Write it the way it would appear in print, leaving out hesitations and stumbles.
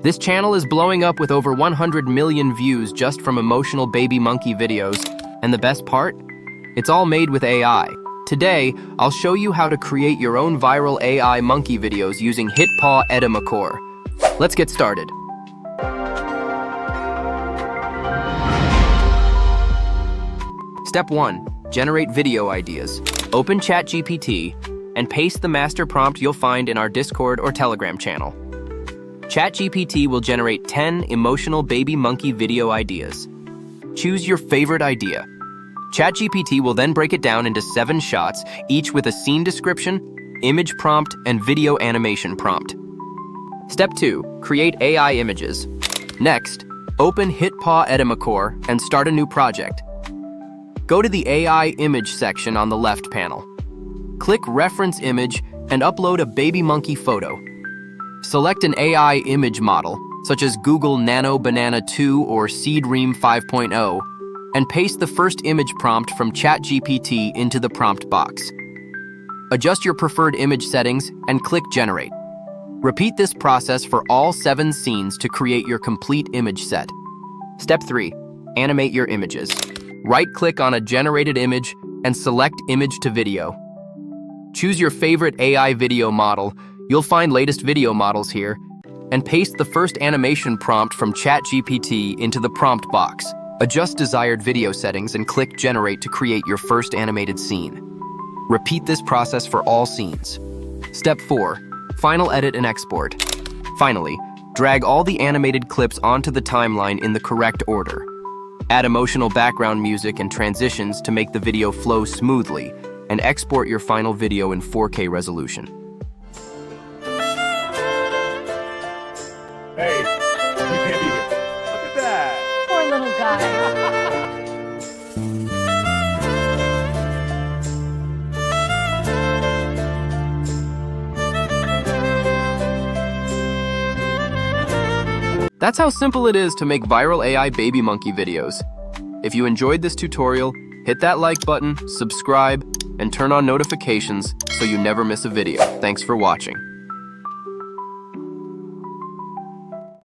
This channel is blowing up with over 100 million views just from emotional baby monkey videos. And the best part? It's all made with AI. Today, I'll show you how to create your own viral AI monkey videos using HitPaw Edimakor. Let's get started. Step 1. Generate video ideas. Open ChatGPT and paste the master prompt you'll find in our Discord or Telegram channel. ChatGPT will generate 10 emotional baby monkey video ideas. Choose your favorite idea. ChatGPT will then break it down into 7 shots, each with a scene description, image prompt, and video animation prompt. Step 2. Create AI images. Next, open HitPaw Edimakor and start a new project. Go to the AI image section on the left panel. Click Reference Image and upload a baby monkey photo. Select an AI image model, such as Google Nano Banana 2 or Seedream 5.0, and paste the first image prompt from ChatGPT into the prompt box. Adjust your preferred image settings and click Generate. Repeat this process for all 7 scenes to create your complete image set. Step 3. Animate your images. Right-click on a generated image and select Image to Video. Choose your favorite AI video model. You'll find latest video models here, and paste the first animation prompt from ChatGPT into the prompt box. Adjust desired video settings and click Generate to create your first animated scene. Repeat this process for all scenes. Step 4. Final edit and export. Finally, drag all the animated clips onto the timeline in the correct order. Add emotional background music and transitions to make the video flow smoothly, and export your final video in 4K resolution. Hey, you can't eat it. Look at that. Poor little guy. That's how simple it is to make viral AI baby monkey videos. If you enjoyed this tutorial, hit that like button, subscribe, and turn on notifications so you never miss a video. Thanks for watching.